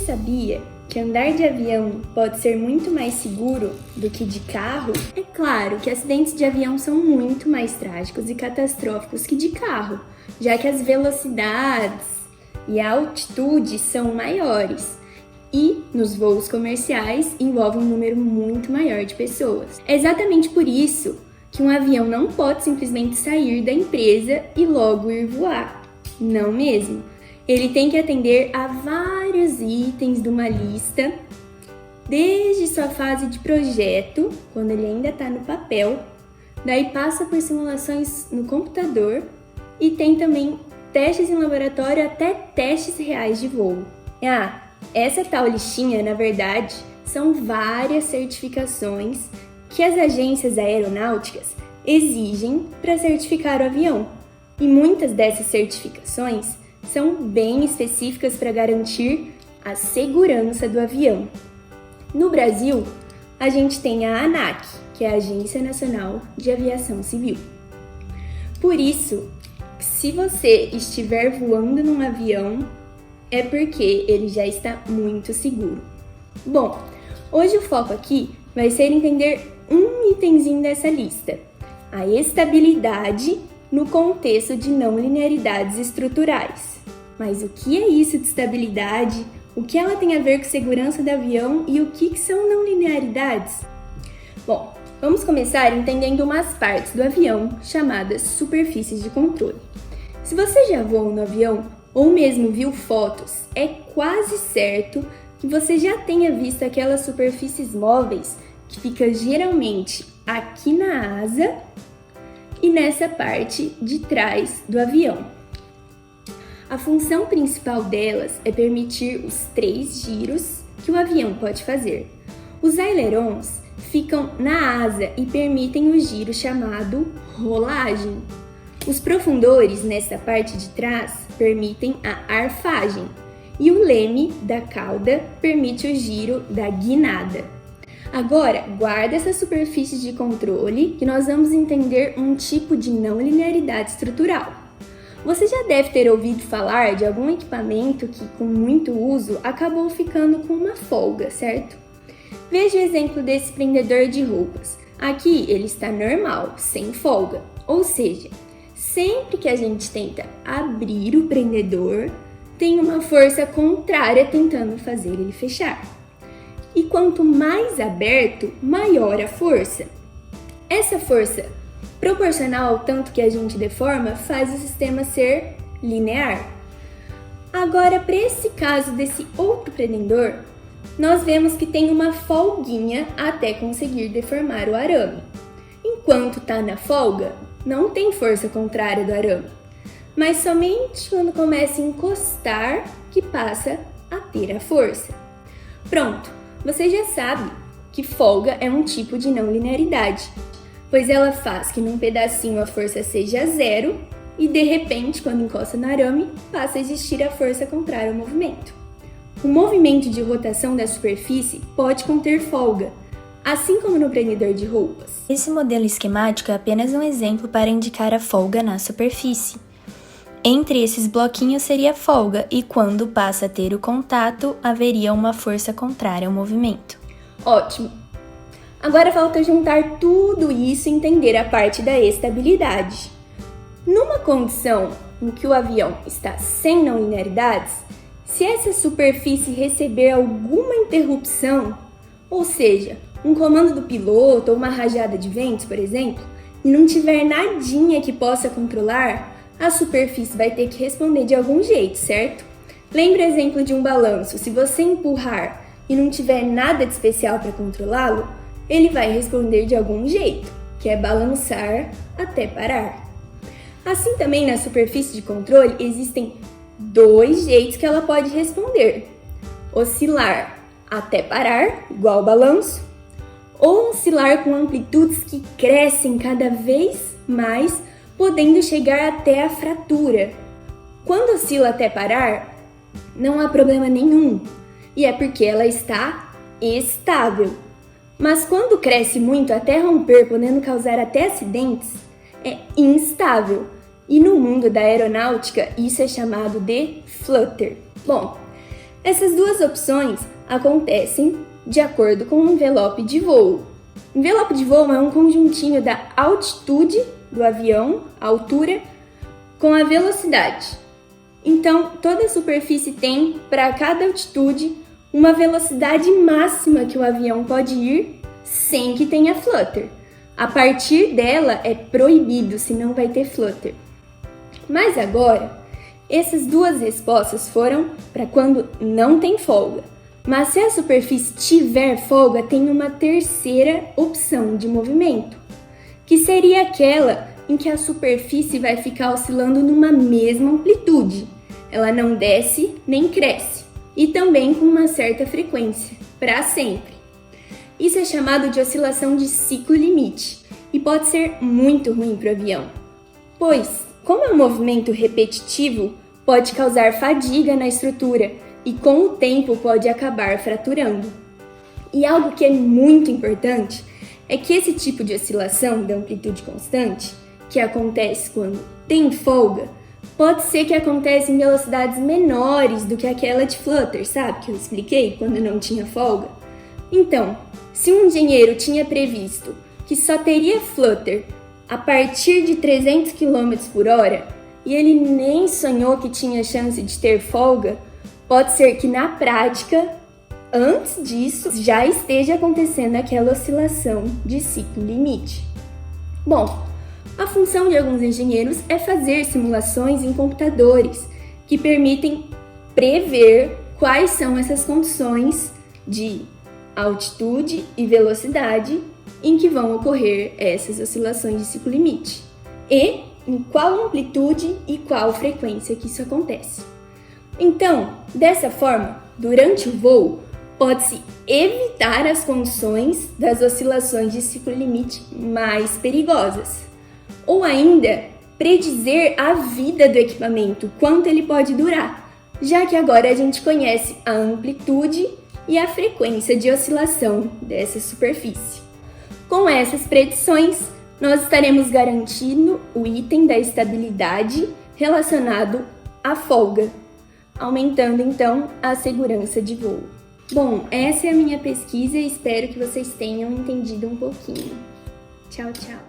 sabia que andar de avião pode ser muito mais seguro do que de carro? É claro que acidentes de avião são muito mais trágicos e catastróficos que de carro, já que as velocidades e a altitude são maiores. E, nos voos comerciais, envolve um número muito maior de pessoas. É exatamente por isso que um avião não pode simplesmente sair da empresa e logo ir voar. Não mesmo. Ele tem que atender a vários itens de uma lista, desde sua fase de projeto, quando ele ainda está no papel, daí passa por simulações no computador e tem também testes em laboratório até testes reais de voo. Essa tal listinha, na verdade, são várias certificações que as agências aeronáuticas exigem para certificar o avião. E muitas dessas certificações são bem específicas para garantir a segurança do avião. No Brasil, a gente tem a ANAC, que é a Agência Nacional de Aviação Civil. Por isso, se você estiver voando num avião, é porque ele já está muito seguro. Bom, hoje o foco aqui vai ser entender um itemzinho dessa lista, a estabilidade no contexto de não linearidades estruturais. Mas o que é isso de estabilidade? O que ela tem a ver com segurança do avião e o que são não linearidades? Bom, vamos começar entendendo umas partes do avião chamadas superfícies de controle. Se você já voou no avião ou mesmo viu fotos, é quase certo que você já tenha visto aquelas superfícies móveis que ficam geralmente aqui na asa e nessa parte de trás do avião. A função principal delas é permitir os 3 giros que o avião pode fazer. Os ailerons ficam na asa e permitem o giro chamado rolagem. Os profundores nessa parte de trás permitem a arfagem e o leme da cauda permite o giro da guinada. Agora, guarda essa superfície de controle que nós vamos entender um tipo de não linearidade estrutural. Você já deve ter ouvido falar de algum equipamento que, com muito uso, acabou ficando com uma folga, certo? Veja o exemplo desse prendedor de roupas. Aqui ele está normal, sem folga, ou seja, sempre que a gente tenta abrir o prendedor, tem uma força contrária tentando fazer ele fechar. E quanto mais aberto, maior a força. Essa força proporcional ao tanto que a gente deforma faz o sistema ser linear. Agora, para esse caso desse outro prendedor, nós vemos que tem uma folguinha até conseguir deformar o arame. Enquanto está na folga, não tem força contrária do arame, mas somente quando começa a encostar que passa a ter a força. Pronto, você já sabe que folga é um tipo de não linearidade, pois ela faz que num pedacinho a força seja 0 e de repente, quando encosta no arame, passa a existir a força contrária ao movimento. O movimento de rotação da superfície pode conter folga, assim como no prendedor de roupas. Esse modelo esquemático é apenas um exemplo para indicar a folga na superfície. Entre esses bloquinhos seria a folga e quando passa a ter o contato, haveria uma força contrária ao movimento. Ótimo! Agora falta juntar tudo isso e entender a parte da estabilidade. Numa condição em que o avião está sem não linearidades, se essa superfície receber alguma interrupção, ou seja, um comando do piloto ou uma rajada de ventos, por exemplo, e não tiver nadinha que possa controlar, a superfície vai ter que responder de algum jeito, certo? Lembra o exemplo de um balanço. Se você empurrar e não tiver nada de especial para controlá-lo, ele vai responder de algum jeito, que é balançar até parar. Assim também na superfície de controle existem 2 jeitos que ela pode responder: oscilar até parar, igual ao balanço, ou oscilar com amplitudes que crescem cada vez mais, podendo chegar até a fratura. Quando oscila até parar, não há problema nenhum, e é porque ela está estável. Mas quando cresce muito até romper, podendo causar até acidentes, é instável. E no mundo da aeronáutica, isso é chamado de flutter. Bom, Essas duas opções acontecem de acordo com o envelope de voo. O envelope de voo é um conjuntinho da altitude do avião, a altura, com a velocidade. Então, toda a superfície tem, para cada altitude, uma velocidade máxima que o avião pode ir sem que tenha flutter. A partir dela é proibido, senão vai ter flutter. Mas agora, essas duas respostas foram para quando não tem folga. Mas se a superfície tiver folga, tem uma terceira opção de movimento, que seria aquela em que a superfície vai ficar oscilando numa mesma amplitude. Ela não desce nem cresce, e também com uma certa frequência, para sempre. Isso é chamado de oscilação de ciclo limite, e pode ser muito ruim para o avião, pois, como é um movimento repetitivo, pode causar fadiga na estrutura e com o tempo pode acabar fraturando. E algo que é muito importante é que esse tipo de oscilação da amplitude constante, que acontece quando tem folga, pode ser que aconteça em velocidades menores do que aquela de flutter, sabe? Que eu expliquei quando não tinha folga. Então, se um engenheiro tinha previsto que só teria flutter a partir de 300 km por hora e ele nem sonhou que tinha chance de ter folga, pode ser que na prática, antes disso, já esteja acontecendo aquela oscilação de ciclo limite. Bom, a função de alguns engenheiros é fazer simulações em computadores que permitem prever quais são essas condições de altitude e velocidade em que vão ocorrer essas oscilações de ciclo limite e em qual amplitude e qual frequência que isso acontece. Então, dessa forma, durante o voo, pode-se evitar as condições das oscilações de ciclo limite mais perigosas, ou ainda predizer a vida do equipamento, quanto ele pode durar, já que agora a gente conhece a amplitude e a frequência de oscilação dessa superfície. Com essas predições, nós estaremos garantindo o item da estabilidade relacionado à folga, aumentando então a segurança de voo. Bom, essa é a minha pesquisa e espero que vocês tenham entendido um pouquinho. Tchau, tchau!